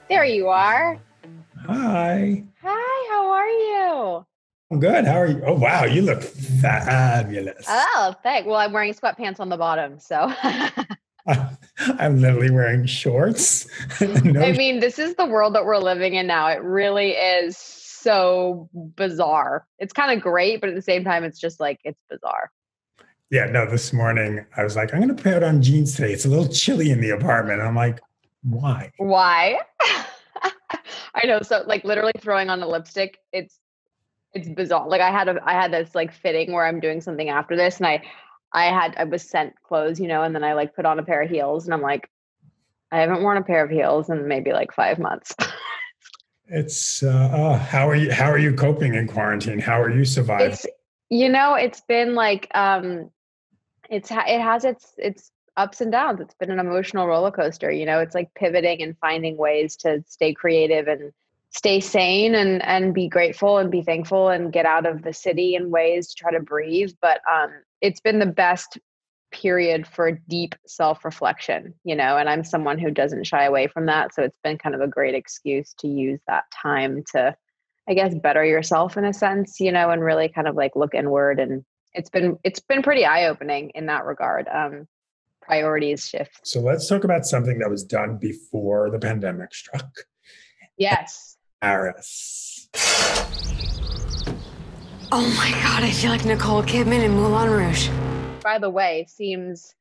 There you are. Hi. Hi, how are you? I'm good. How are you? Oh, wow. You look fabulous. Oh, thank. Well, I'm wearing sweatpants on the bottom, so I'm literally wearing shorts. No, I mean, this is the world that we're living in now. It really is so bizarre. It's kind of great, but at the same time, it's just like it's bizarre. yeah, no, this morning I was like, I'm going to put on jeans today. It's a little chilly in the apartment. I'm like, why? Why? I know. So, like, literally throwing on the lipstick, it's bizarre. Like, I had this like fitting where I'm doing something after this, and I was sent clothes, and then I like put on a pair of heels, and I'm like, I haven't worn a pair of heels in maybe like 5 months. How are you coping in quarantine? How are you surviving? It's it's been like it has its ups and downs. It's been an emotional roller coaster. It's like pivoting and finding ways to stay creative and stay sane and be grateful and be thankful and get out of the city in ways to try to breathe. But it's been the best period for deep self-reflection, and I'm someone who doesn't shy away from that. So it's been kind of a great excuse to use that time to, I guess, better yourself in a sense, and really kind of like look inward. And it's been pretty eye-opening in that regard. Priorities shift. So let's talk about something that was done before the pandemic struck. Yes. Paris. Oh my God, I feel like Nicole Kidman in Moulin Rouge. By the way, seems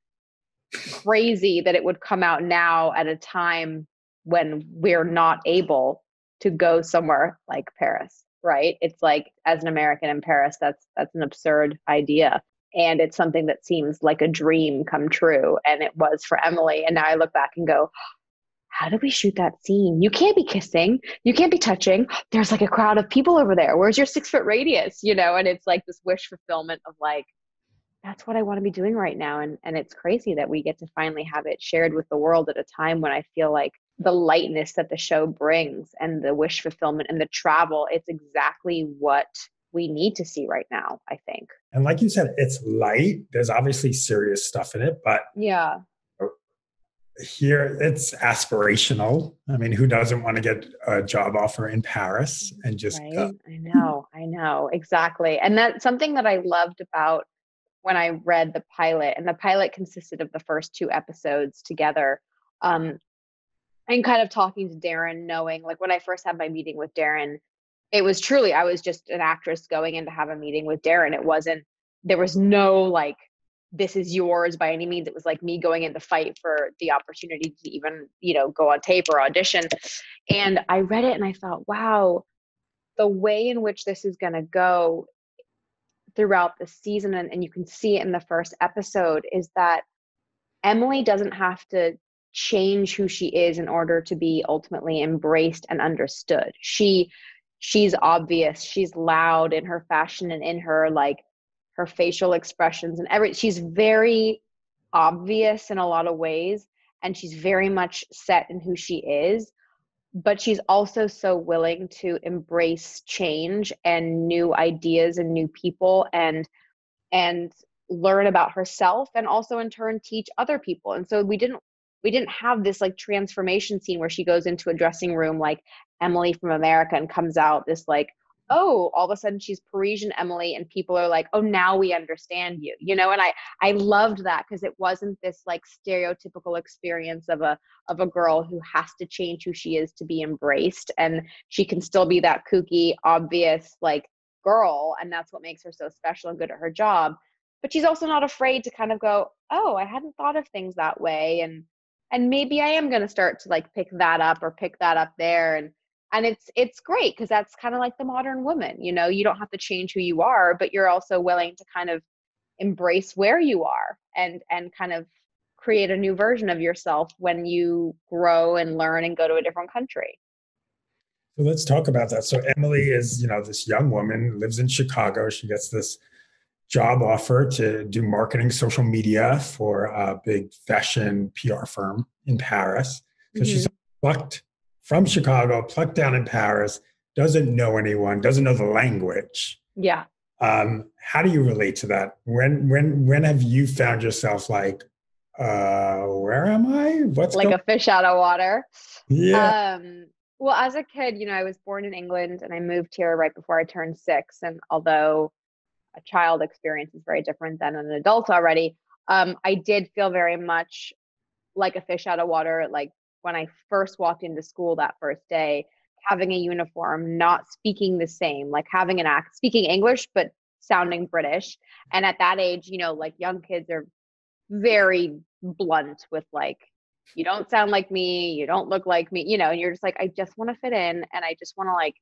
crazy that it would come out now at a time when we're not able to go somewhere like Paris, right? It's like, as an American in Paris, that's an absurd idea. And it's something that seems like a dream come true. And it was for Emily. And now I look back and go, how did we shoot that scene? You can't be kissing. You can't be touching. There's like a crowd of people over there. Where's your 6 foot radius? And it's like this wish fulfillment of like, that's what I want to be doing right now. And it's crazy that we get to finally have it shared with the world at a time when I feel like the lightness that the show brings and the wish fulfillment and the travel, it's exactly what we need to see right now, I think. And like you said, it's light. There's obviously serious stuff in it, but Yeah. here it's aspirational. I mean, who doesn't want to get a job offer in Paris and just go? Right. I know. Exactly. And that's something that I loved about when I read the pilot, and the pilot consisted of the first 2 episodes together. And kind of talking to Darren, knowing like when I first had my meeting with Darren, it was truly, I was just an actress going in to have a meeting with Darren. There was no like, this is yours by any means. It was like me going in to fight for the opportunity to even, go on tape or audition. And I read it and I thought, wow, the way in which this is going to go throughout the season, and you can see it in the first episode, is that Emily doesn't have to change who she is in order to be ultimately embraced and understood. She's obvious, she's loud in her fashion and in her like her facial expressions and she's very obvious in a lot of ways, and she's very much set in who she is, but she's also so willing to embrace change and new ideas and new people and learn about herself, and also in turn teach other people. And so we didn't have this like transformation scene where she goes into a dressing room like Emily from America and comes out this like, oh, all of a sudden she's Parisian Emily, and people are like, oh, now we understand you, and I loved that, because it wasn't this like stereotypical experience of a girl who has to change who she is to be embraced, and she can still be that kooky, obvious like girl, and that's what makes her so special and good at her job. But she's also not afraid to kind of go, oh, I hadn't thought of things that way, and maybe I am going to start to like pick that up or pick that up there. And it's great, because that's kind of like the modern woman. You don't have to change who you are, but you're also willing to kind of embrace where you are and kind of create a new version of yourself when you grow and learn and go to a different country. So let's talk about that. So Emily is, this young woman, lives in Chicago. She gets this job offer to do marketing social media for a big fashion PR firm in Paris. So she's Mm-hmm. plucked from Chicago, plucked down in Paris, doesn't know anyone, doesn't know the language. Yeah. How do you relate to that? When have you found yourself like, where am I? What's Like going? a fish out of water. Yeah. Well, as a kid, I was born in England and I moved here right before I turned 6. And although a child experience is very different than an adult already, I did feel very much like a fish out of water. Like when I first walked into school that first day, having a uniform, not speaking the same, like having an act, speaking English, but sounding British. And at that age, like young kids are very blunt with like, you don't sound like me, you don't look like me, and you're just like, I just want to fit in and I just want to like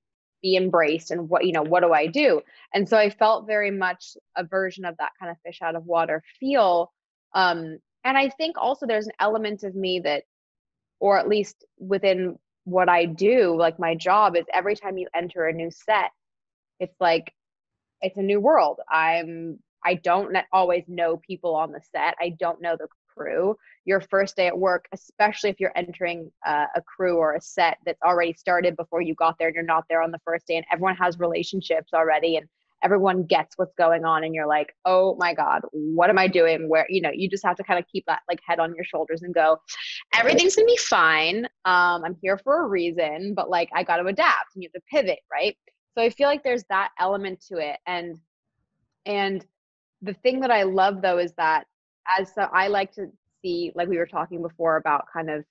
be embraced. And what do I do? And so I felt very much a version of that kind of fish out of water feel. And I think also there's an element of me that, or at least within what I do, like my job is every time you enter a new set, it's like, it's a new world. I don't always know people on the set. I don't know the crew. Your first day at work, especially if you're entering a crew or a set that's already started before you got there and you're not there on the first day, and everyone has relationships already and everyone gets what's going on, and you're like, oh my God, what am I doing? Where, you just have to kind of keep that like head on your shoulders and go, everything's gonna be fine. I'm here for a reason, but like I got to adapt and you have to pivot, right? So I feel like there's that element to it. And the thing that I love though is that I like to see, like we were talking before about kind of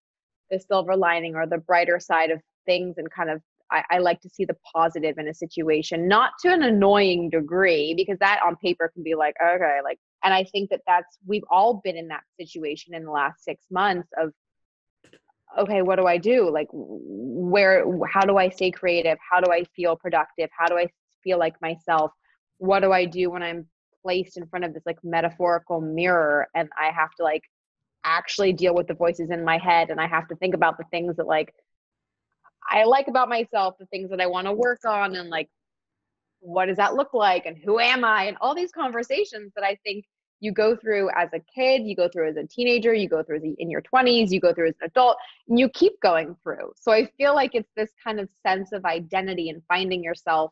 the silver lining or the brighter side of things, and kind of I like to see the positive in a situation, not to an annoying degree, because that on paper can be like, okay, like, and I think we've all been in that situation in the last 6 months of, okay, what do I do? Like, how do I stay creative? How do I feel productive? How do I feel like myself? What do I do when I'm placed in front of this like metaphorical mirror and I have to like actually deal with the voices in my head, and I have to think about the things that like I like about myself, the things that I want to work on, and like, what does that look like? And who am I? And all these conversations that I think you go through as a kid, you go through as a teenager, you go through in your 20s, you go through as an adult, and you keep going through. So I feel like it's this kind of sense of identity and finding yourself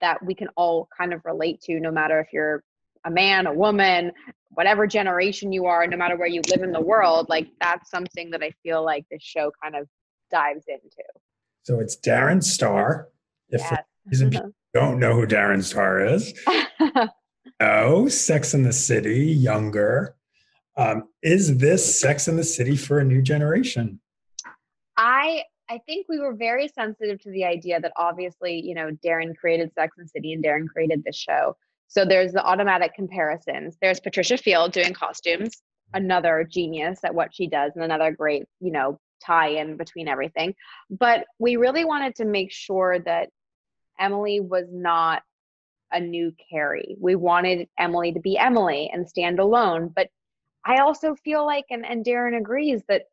that we can all kind of relate to, no matter if you're a man, a woman, whatever generation you are, no matter where you live in the world. Like that's something that I feel like this show kind of dives into. So it's Darren Star. If for some reason people don't know who Darren Star is. Oh, Sex and the City, younger. Is this Sex and the City for a new generation? I think we were very sensitive to the idea that obviously, Darren created Sex and the City and Darren created this show. So there's the automatic comparisons. There's Patricia Field doing costumes, another genius at what she does, and another great, tie in between everything. But we really wanted to make sure that Emily was not a new Carrie. We wanted Emily to be Emily and stand alone. But I also feel like, and Darren agrees, that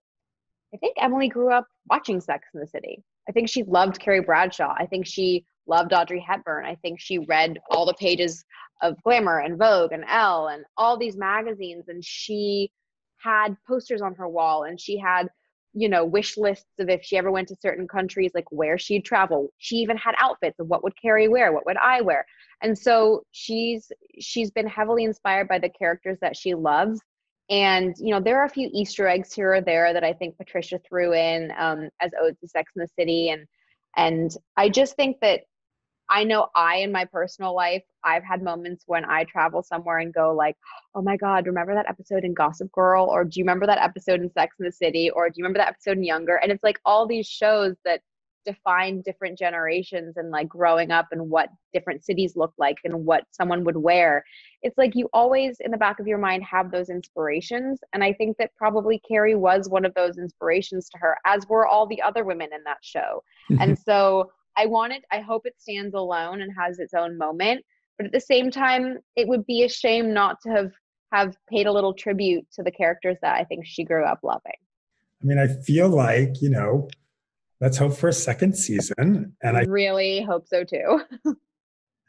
I think Emily grew up watching Sex and the City. I think she loved Carrie Bradshaw. I think she loved Audrey Hepburn. I think she read all the pages of Glamour and Vogue and Elle and all these magazines. And she had posters on her wall, and she had, wish lists of if she ever went to certain countries, like where she'd travel. She even had outfits of what would Carrie wear, what would I wear. And so she's been heavily inspired by the characters that she loves. And, there are a few Easter eggs here or there that I think Patricia threw in as odes to Sex and the City. And I just think that I know in my personal life, I've had moments when I travel somewhere and go like, oh my God, remember that episode in Gossip Girl? Or do you remember that episode in Sex and the City? Or do you remember that episode in Younger? And it's like all these shows that define different generations and like growing up and what different cities look like and what someone would wear. It's like you always in the back of your mind have those inspirations. And I think that probably Carrie was one of those inspirations to her, as were all the other women in that show. And so I hope it stands alone and has its own moment. But at the same time, it would be a shame not to have paid a little tribute to the characters that I think she grew up loving. I mean, I feel like, let's hope for a second season. And I really hope so too.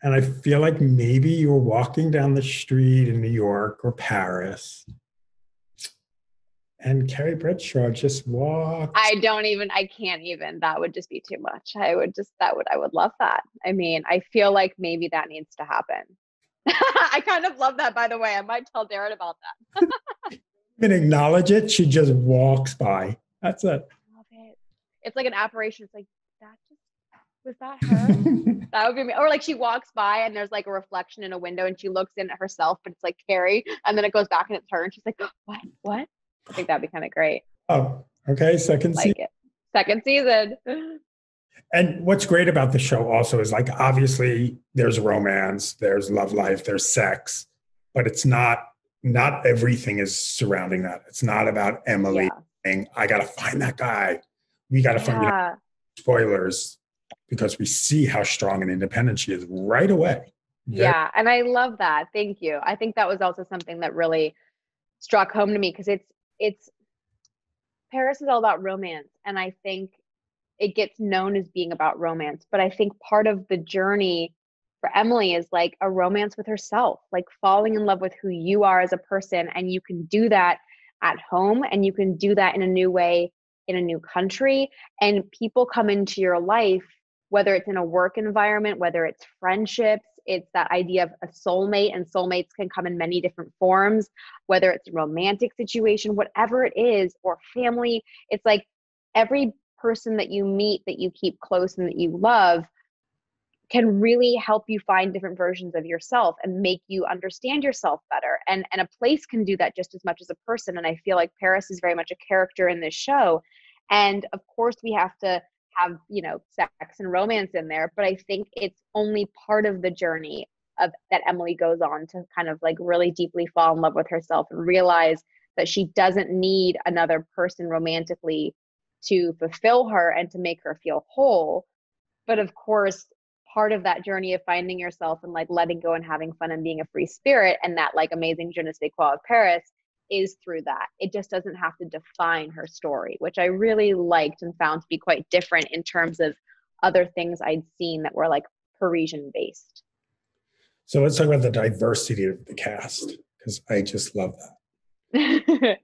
And I feel like maybe you're walking down the street in New York or Paris, and Carrie Bradshaw just walks. I can't even. That would just be too much. I would love that. I mean, I feel like maybe that needs to happen. I kind of love that, by the way. I might tell Darren about that. And acknowledge it. She just walks by. That's it. I love it. It's like an apparition. It's like, Was that her? That would be me. Or like she walks by and there's like a reflection in a window and she looks in at herself, but it's like Carrie, and then it goes back and it's her and she's like, what? I think that'd be kind of great. Oh, okay. Second season. Like it. Second season. And what's great about the show also is like, obviously there's romance, there's love life, there's sex, but it's not everything is surrounding that. It's not about Emily saying, I got to find that guy. We got to find, spoilers, because we see how strong and independent she is right away. Yeah. And I love that. Thank you. I think that was also something that really struck home to me because it's Paris is all about romance. And I think it gets known as being about romance, but I think part of the journey for Emily is like a romance with herself, like falling in love with who you are as a person. And you can do that at home and you can do that in a new way in a new country. And people come into your life, whether it's in a work environment, whether it's friendships, it's that idea of a soulmate, and soulmates can come in many different forms, whether it's a romantic situation, whatever it is, or family. It's like every person that you meet that you keep close and that you love can really help you find different versions of yourself and make you understand yourself better. And a place can do that just as much as a person. And I feel like Paris is very much a character in this show. And of course we have to have, sex and romance in there, but I think it's only part of the journey of that Emily goes on to kind of like really deeply fall in love with herself and realize that she doesn't need another person romantically to fulfill her and to make her feel whole. But of course, part of that journey of finding yourself and like letting go and having fun and being a free spirit and that like amazing je ne sais quoi of Paris is through that. It just doesn't have to define her story, which I really liked and found to be quite different in terms of other things I'd seen that were like Parisian based. So let's talk about the diversity of the cast, because I just love that.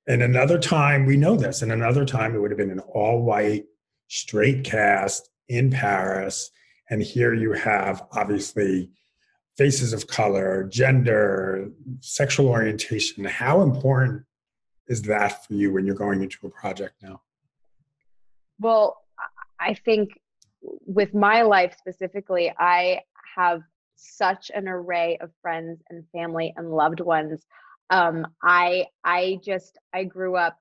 And another time, we know this, and another time it would have been an all-white, straight cast in Paris. And here you have, obviously, faces of color, gender, sexual orientation. How important is that for you when you're going into a project now? Well, I think with my life specifically, I have such an array of friends and family and loved ones. I grew up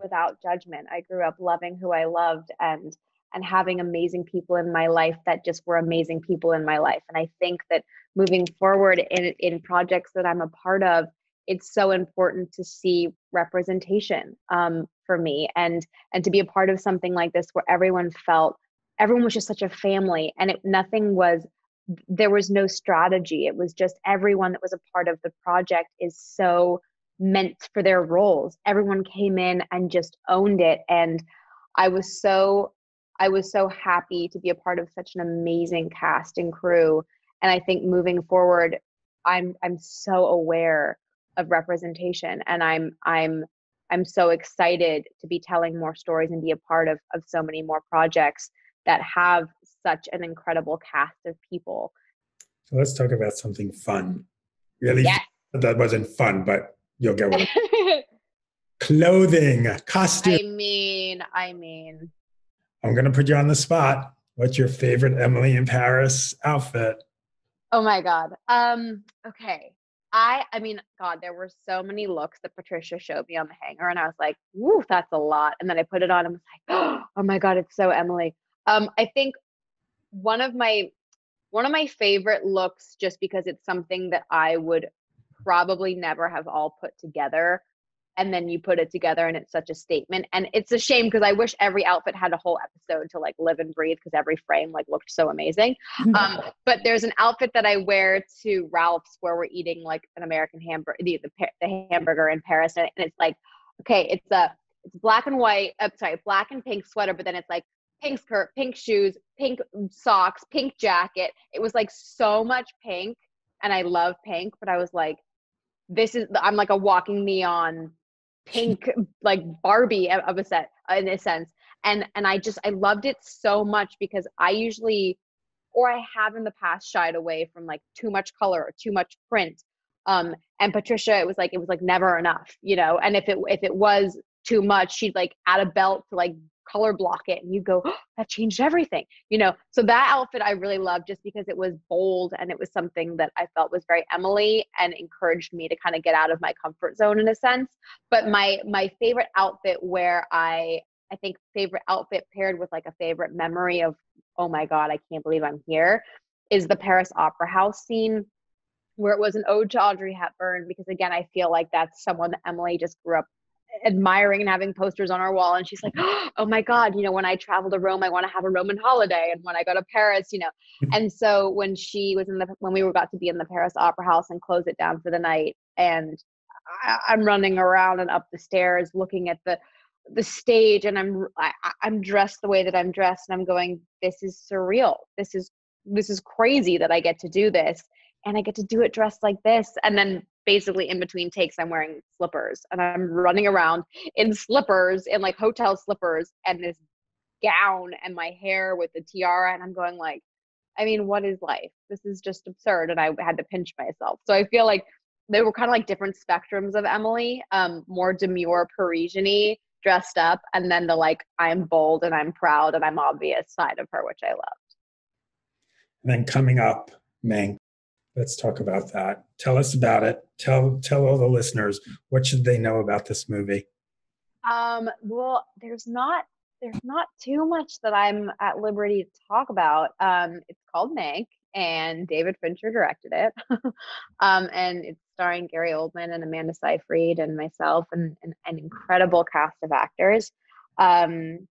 without judgment. I grew up loving who I loved and having amazing people in my life that just were amazing people in my life. And I think that moving forward in projects that I'm a part of, it's so important to see representation for me and to be a part of something like this where everyone was just such a family, and there was no strategy. It was just everyone that was a part of the project is so meant for their roles. Everyone came in and just owned it. And I was so happy to be a part of such an amazing cast and crew. And I think moving forward, I'm so aware of representation, and I'm so excited to be telling more stories and be a part of so many more projects that have such an incredible cast of people. So let's talk about something fun. Really, yes. That wasn't fun, but you'll get what. Clothing, costume. I mean. I'm going to put you on the spot. What's your favorite Emily in Paris outfit? Oh my God. Okay. I mean, God, there were so many looks that Patricia showed me on the hanger, and I was like, "Woo, that's a lot." And then I put it on and was like, "Oh my God, it's so Emily." I think one of my favorite looks, just because it's something that I would probably never have all put together, and then you put it together and it's such a statement. And it's a shame because I wish every outfit had a whole episode to like live and breathe, because every frame like looked so amazing. But there's an outfit that I wear to Ralph's where we're eating like an American hamburger, the hamburger in Paris. And it's like, okay, it's black and white, black and pink sweater, but then it's like pink skirt, pink shoes, pink socks, pink jacket. It was like so much pink, and I love pink, but I was like, I'm like a walking neon pink, like Barbie of a set in a sense. And I loved it so much because I usually, or I have in the past, shied away from like too much color or too much print. And Patricia, it was like never enough, and if it was too much, she'd like add a belt to like color block it and you go, oh, that changed everything, So that outfit I really loved just because it was bold and it was something that I felt was very Emily and encouraged me to kind of get out of my comfort zone in a sense. But my favorite outfit where I think favorite outfit paired with like a favorite memory of, oh my God, I can't believe I'm here, is the Paris Opera House scene where it was an ode to Audrey Hepburn, because again, I feel like that's someone that Emily just grew up admiring and having posters on our wall. And she's like, oh my God, when I travel to Rome, I want to have a Roman holiday. And when I go to Paris, and so when she was when we got to be in the Paris Opera House and close it down for the night, and I'm running around and up the stairs looking at the stage, and I'm dressed the way that I'm dressed, and I'm going, this is surreal. This is crazy that I get to do this. And I get to do it dressed like this. And then basically in between takes, I'm wearing slippers and I'm running around in slippers, in like hotel slippers, and this gown and my hair with the tiara. And I'm going like, I mean, what is life? This is just absurd. And I had to pinch myself. So I feel like they were kind of like different spectrums of Emily, more demure Parisian-y, dressed up, and then the like, I'm bold and I'm proud and I'm obvious side of her, which I loved. And then coming up, Mank. Let's talk about that. Tell us about it. Tell all the listeners, what should they know about this movie? Well, there's not too much that I'm at liberty to talk about. It's called Mank, and David Fincher directed it. And it's starring Gary Oldman and Amanda Seyfried and myself and an incredible cast of actors. And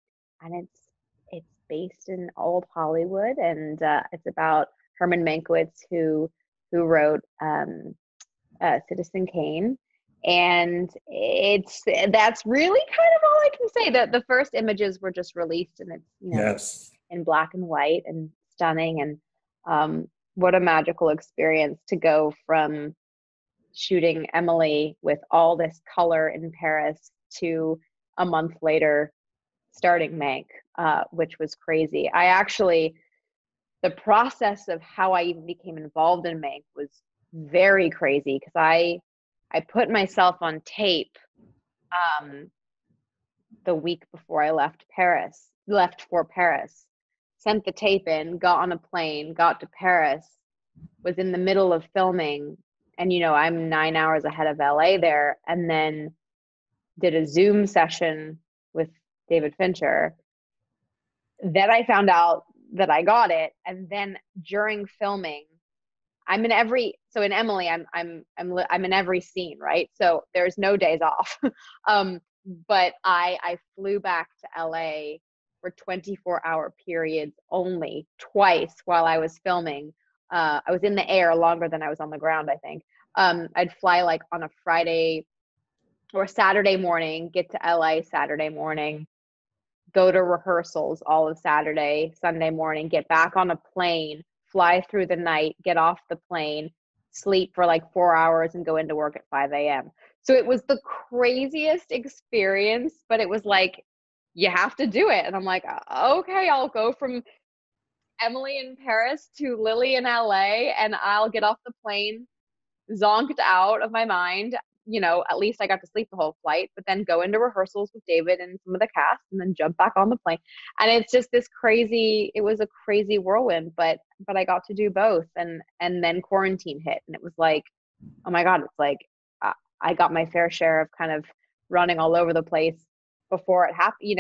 it's based in old Hollywood, and it's about Herman Mankiewicz, who wrote Citizen Kane. And that's really kind of all I can say. The first images were just released, and it's yes, in black and white and stunning. And what a magical experience to go from shooting Emily with all this color in Paris to a month later starting Mank, which was crazy. The process of how I even became involved in Mank was very crazy, because I put myself on tape the week before I left for Paris, sent the tape in, got on a plane, got to Paris, was in the middle of filming, and I'm 9 hours ahead of LA there, and then did a Zoom session with David Fincher. Then I found out that I got it, and then during filming, in Emily, I'm in every scene, right? So there's no days off. But I flew back to LA for 24-hour periods only, twice while I was filming. I was in the air longer than I was on the ground, I think. I'd fly like on a Friday or Saturday morning, get to LA Saturday morning, go to rehearsals all of Saturday, Sunday morning, get back on a plane, fly through the night, get off the plane, sleep for like 4 hours, and go into work at 5 a.m. So it was the craziest experience, but it was like, you have to do it. And I'm like, okay, I'll go from Emily in Paris to Lily in LA, and I'll get off the plane zonked out of my mind. At least I got to sleep the whole flight, but then go into rehearsals with David and some of the cast, and then jump back on the plane. And it's just it was a crazy whirlwind, but I got to do both. And then quarantine hit, and it was like, oh my God, it's like, I got my fair share of kind of running all over the place before it happened.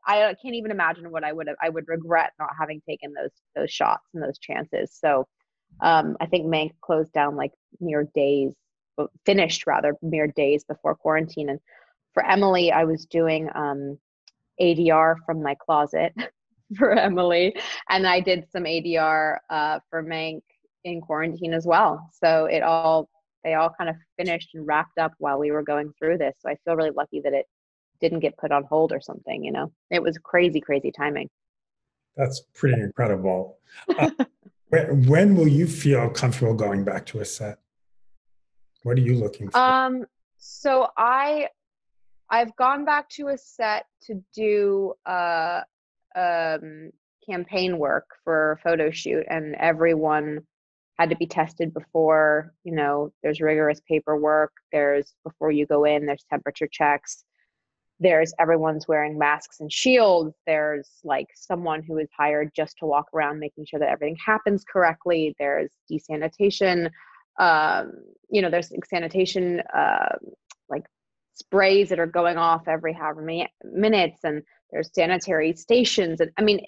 I can't even imagine what I would regret not having taken those shots and those chances. So I think Mank closed down like finished mere days before quarantine. And for Emily, I was doing ADR from my closet for Emily, and I did some ADR for Mank in quarantine as well. So they all kind of finished and wrapped up while we were going through this. So I feel really lucky that it didn't get put on hold or something. It was crazy timing. That's pretty incredible. When will you feel comfortable going back to a set? What are you looking for? So I've gone back to a set to do campaign work for a photo shoot, and everyone had to be tested before. There's rigorous paperwork. Before you go in, there's temperature checks. there's everyone's wearing masks and shields. There's like someone who is hired just to walk around making sure that everything happens correctly. There's desanitation. There's sanitation like sprays that are going off every however many minutes, and there's sanitary stations. And I mean,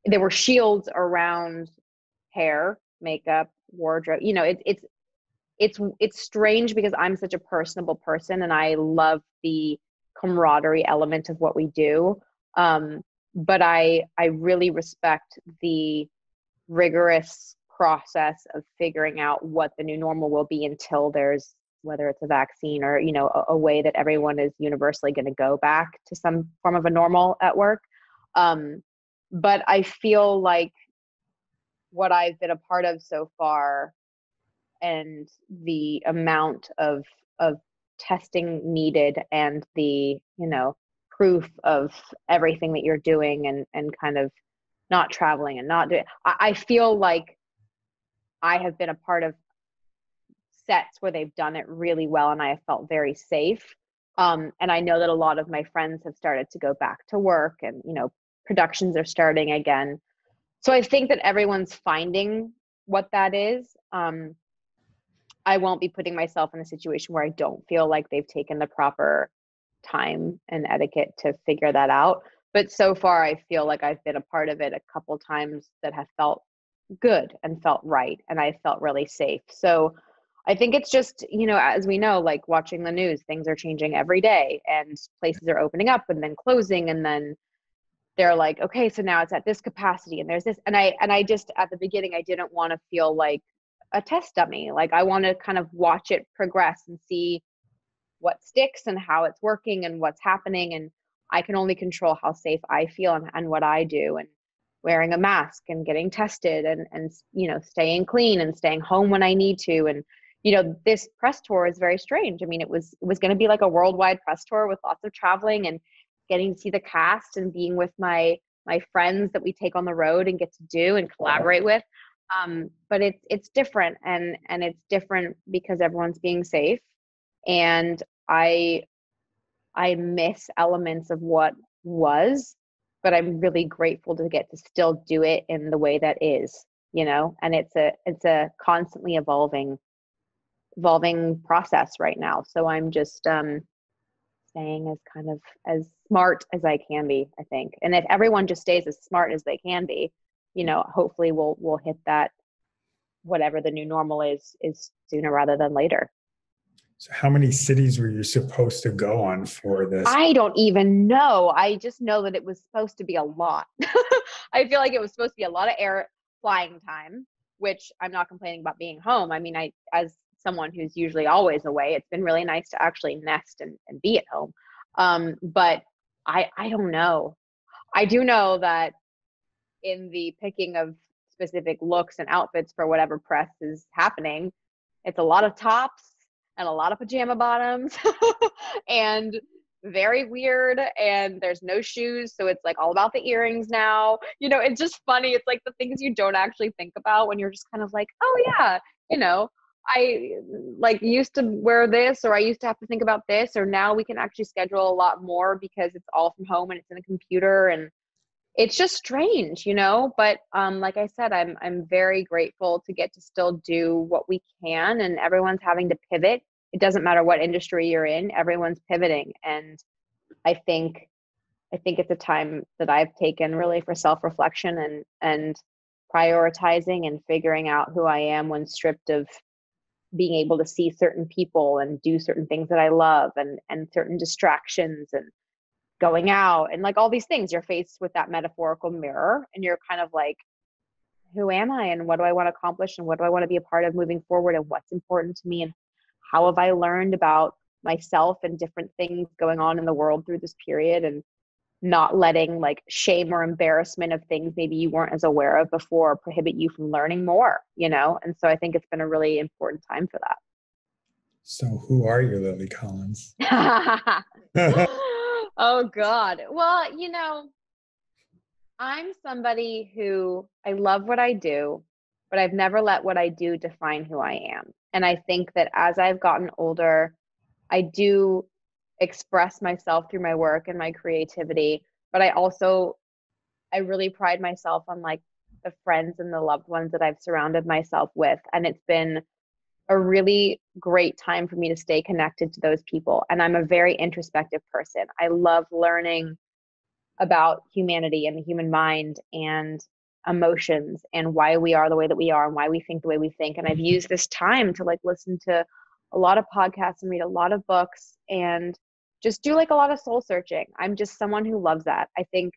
there were shields around hair, makeup, wardrobe. It's strange because I'm such a personable person and I love the camaraderie element of what we do. But I really respect the rigorous process of figuring out what the new normal will be until there's, whether it's a vaccine or, a way that everyone is universally going to go back to some form of a normal at work. But I feel like what I've been a part of so far and the amount of testing needed and the proof of everything that you're doing and kind of not traveling and not doing, I feel like I have been a part of sets where they've done it really well and I have felt very safe. And I know that a lot of my friends have started to go back to work and productions are starting again. So I think that everyone's finding what that is. I won't be putting myself in a situation where I don't feel like they've taken the proper time and etiquette to figure that out. But so far, I feel like I've been a part of it a couple times that have felt good and felt right. And I felt really safe. So I think it's just, as we know, like watching the news, things are changing every day and places are opening up and then closing. And then they're like, okay, so now it's at this capacity and there's this. And I just, at the beginning, I didn't want to feel like a test dummy. Like I want to kind of watch it progress and see what sticks and how it's working and what's happening. And I can only control how safe I feel and what I do, and wearing a mask and getting tested and staying clean and staying home when I need to. And this press tour is very strange. I mean, it was going to be like a worldwide press tour with lots of traveling and getting to see the cast and being with my friends that we take on the road and get to do and collaborate with. But it's different and it's different because everyone's being safe. And I miss elements of what was, but I'm really grateful to get to still do it in the way that is, and it's a constantly evolving process right now. So I'm just staying as kind of as smart as I can be, I think. And if everyone just stays as smart as they can be, hopefully we'll hit that, whatever the new normal is sooner rather than later. So how many cities were you supposed to go on for this? I don't even know. I just know that it was supposed to be a lot. I feel like it was supposed to be a lot of air flying time, which I'm not complaining about being home. I mean, as someone who's usually always away, it's been really nice to actually nest and be at home. But I don't know. I do know that in the picking of specific looks and outfits for whatever press is happening, it's a lot of tops and a lot of pajama bottoms and very weird, and there's no shoes, so it's like all about the earrings now. It's just funny. It's like the things you don't actually think about when you're just kind of like, oh yeah, I like used to wear this, or I used to have to think about this, or now we can actually schedule a lot more because it's all from home and it's in a computer, and it's just strange, but like I said, I'm very grateful to get to still do what we can, and everyone's having to pivot. It doesn't matter what industry you're in, everyone's pivoting. And I think it's a time that I've taken really for self-reflection and prioritizing and figuring out who I am when stripped of being able to see certain people and do certain things that I love and certain distractions and going out and like all these things. You're faced with that metaphorical mirror and you're kind of like, who am I and what do I want to accomplish and what do I want to be a part of moving forward and what's important to me and how have I learned about myself and different things going on in the world through this period, and not letting like shame or embarrassment of things maybe you weren't as aware of before prohibit you from learning more, And so I think it's been a really important time for that. So who are you, Lily Collins? Oh God. Well, I'm somebody who I love what I do, but I've never let what I do define who I am. And I think that as I've gotten older, I do express myself through my work and my creativity. But I really pride myself on like the friends and the loved ones that I've surrounded myself with. And it's been a really great time for me to stay connected to those people. And I'm a very introspective person. I love learning about humanity and the human mind and emotions and why we are the way that we are and why we think the way we think. And I've used this time to like listen to a lot of podcasts and read a lot of books and just do like a lot of soul searching. I'm just someone who loves that. I think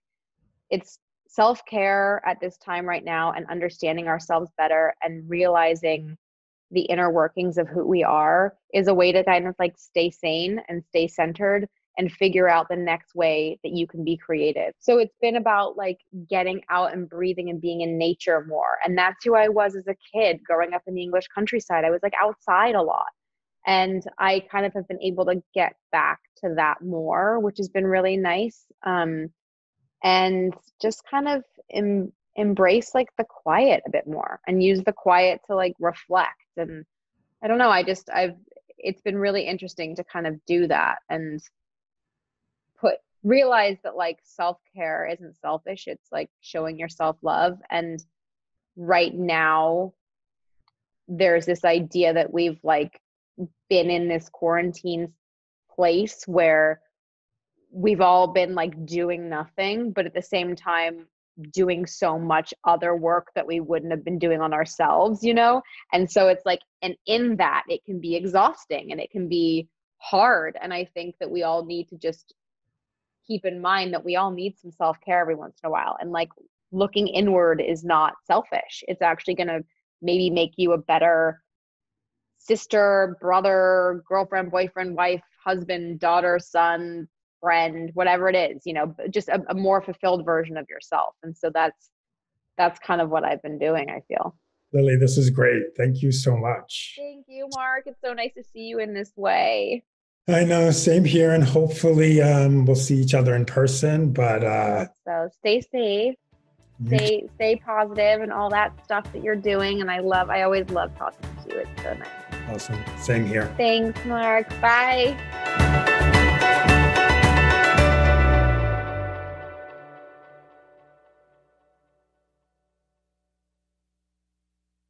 it's self-care at this time right now and understanding ourselves better and realizing the inner workings of who we are is a way to kind of like stay sane and stay centered and figure out the next way that you can be creative. So it's been about like getting out and breathing and being in nature more. And that's who I was as a kid growing up in the English countryside. I was like outside a lot. And I kind of have been able to get back to that more, which has been really nice. And just kind of embrace like the quiet a bit more and use the quiet to like reflect. And I don't know, it's been really interesting to kind of do that and realize that like self-care isn't selfish. It's like showing yourself love. And right now there's this idea that we've like been in this quarantine place where we've all been like doing nothing, but at the same time doing so much other work that we wouldn't have been doing on ourselves, you know? And so it's like, and in that it can be exhausting and it can be hard. And I think that we all need to just keep in mind that we all need some self-care every once in a while. And like looking inward is not selfish. It's actually going to maybe make you a better sister, brother, girlfriend, boyfriend, wife, husband, daughter, son, friend, whatever it is, you know, just a more fulfilled version of yourself. And so that's kind of what I've been doing, I feel. Lily, this is great. Thank you so much. Thank you, Mark. It's so nice to see you in this way. I know, same here. And hopefully we'll see each other in person, but so stay safe, stay positive and all that stuff that you're doing. And I always love talking to you. It's so nice. Awesome. Same here. Thanks, Mark. Bye.